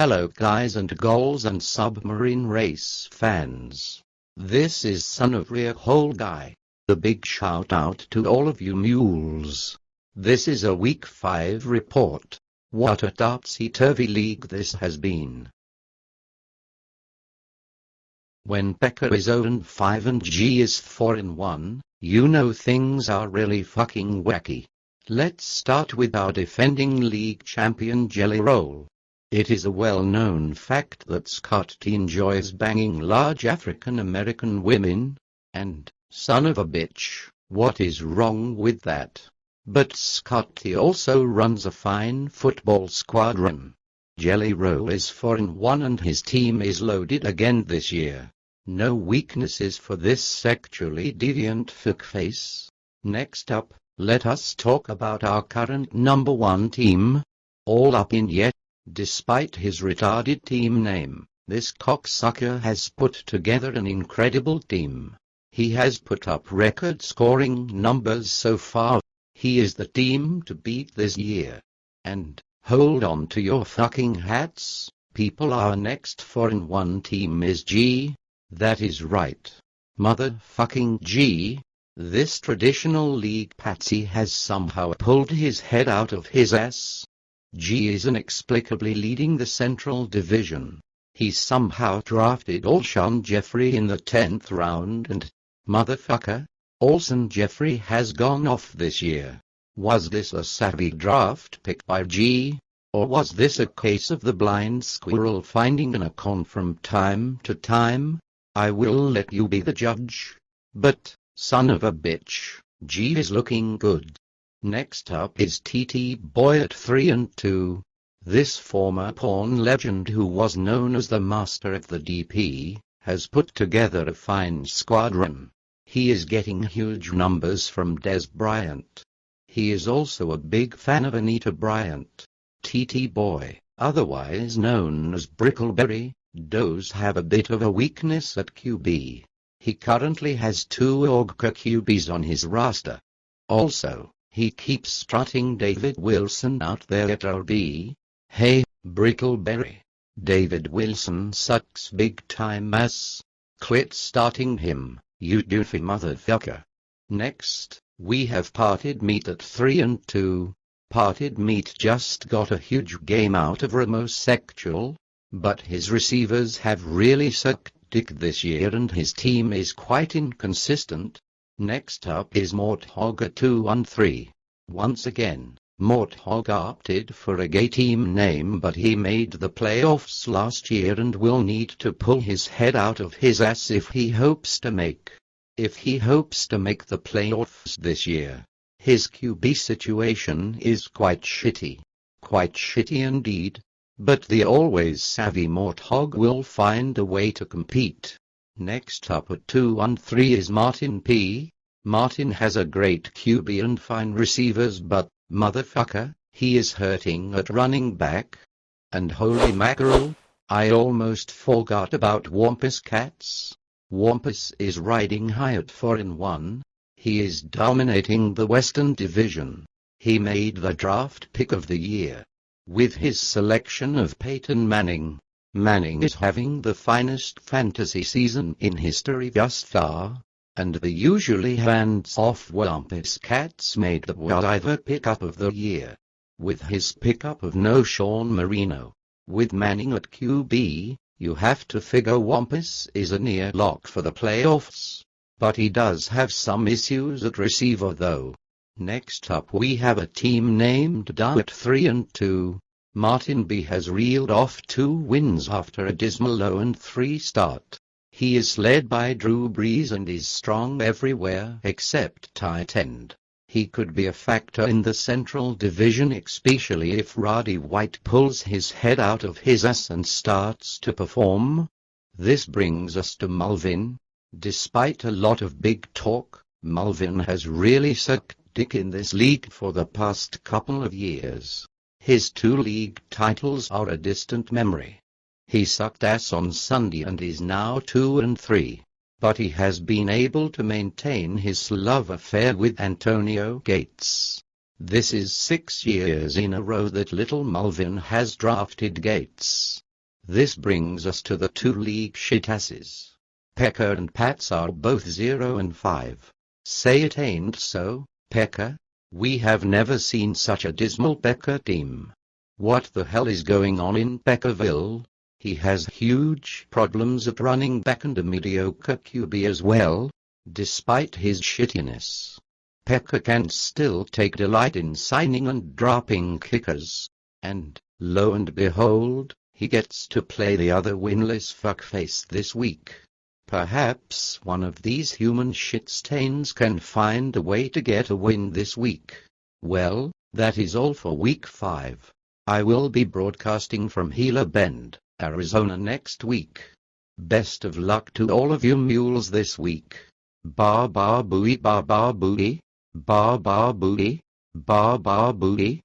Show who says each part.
Speaker 1: Hello guys and goals and submarine race fans. This is Son of Rear Hole Guy. A big shout out to all of you mules. This is a week 5 report. What a topsy-turvy league this has been. When Pekka is 0-5 and G is 4-1, you know things are really fucking wacky. Let's start with our defending league champion Jelly Roll. It is a well-known fact that Scotty enjoys banging large African-American women, and, son of a bitch, what is wrong with that? But Scotty also runs a fine football squadron. Jelly Roll is 4-1 and his team is loaded again this year. No weaknesses for this sexually deviant fuckface. Next up, let us talk about our current number 1 team. All up in yet. Despite his retarded team name, this cocksucker has put together an incredible team. He has put up record-scoring numbers so far. He is the team to beat this year. And, hold on to your fucking hats, people, our next 4-1 team is G. That is right. Motherfucking G. This traditional league patsy has somehow pulled his head out of his ass. G is inexplicably leading the Central Division. He somehow drafted Alshon Jeffrey in the 10th round and, motherfucker, Alshon Jeffrey has gone off this year. Was this a savvy draft pick by G? Or was this a case of the blind squirrel finding an acorn from time to time? I will let you be the judge. But, son of a bitch, G is looking good. Next up is TT Boy at 3-2. This former porn legend who was known as the master of the DP, has put together a fine squadron. He is getting huge numbers from Des Bryant. He is also a big fan of Anita Bryant. TT Boy, otherwise known as Brickleberry, does have a bit of a weakness at QB. He currently has 2 Orca QBs on his roster. Also, he keeps strutting David Wilson out there at RB. Hey, Brickleberry. David Wilson sucks big time ass. Quit starting him, you doofy motherfucker. Next, we have Parted Meat at 3-2. Parted Meat just got a huge game out of Ramosexual, but his receivers have really sucked dick this year and his team is quite inconsistent. Next up is Morthog at 2-3. Once again, Morthog opted for a gay team name but he made the playoffs last year and will need to pull his head out of his ass if he hopes to make the playoffs this year. His QB situation is quite shitty. Quite shitty indeed. But the always savvy Morthog will find a way to compete. Next up at 2-3 is Martin P. Martin has a great QB and fine receivers but, motherfucker, he is hurting at running back. And holy mackerel, I almost forgot about Wampus Cats. Wampus is riding high at 4-1. He is dominating the Western Division. He made the draft pick of the year. With his selection of Peyton Manning. Manning is having the finest fantasy season in history thus far, and the usually hands-off Wampus Cats made the wide pickup of the year. With his pickup of no Sean Marino, with Manning at QB, you have to figure Wampus is a near lock for the playoffs. But he does have some issues at receiver though. Next up we have a team named Dow at 3-2. Martin B has reeled off 2 wins after a dismal 0-3 start. He is led by Drew Brees and is strong everywhere except tight end. He could be a factor in the Central Division especially if Roddy White pulls his head out of his ass and starts to perform. This brings us to Mulvin. Despite a lot of big talk, Mulvin has really sucked dick in this league for the past couple of years. His 2 league titles are a distant memory. He sucked ass on Sunday and is now 2-3. But he has been able to maintain his love affair with Antonio Gates. This is 6 years in a row that little Mulvin has drafted Gates. This brings us to the two league shitasses. Pekka and Pats are both 0 and 5. Say it ain't so, Pekka? We have never seen such a dismal Pekka team. What the hell is going on in Pekkaville? He has huge problems at running back and a mediocre QB as well. Despite his shittiness, Pekka can still take delight in signing and dropping kickers. And, lo and behold, he gets to play the other winless fuckface this week. Perhaps one of these human shit-stains can find a way to get a win this week. Well, that is all for week 5. I will be broadcasting from Gila Bend, Arizona next week. Best of luck to all of you mules this week. Ba ba booey ba ba booey, ba ba booey, ba ba booey.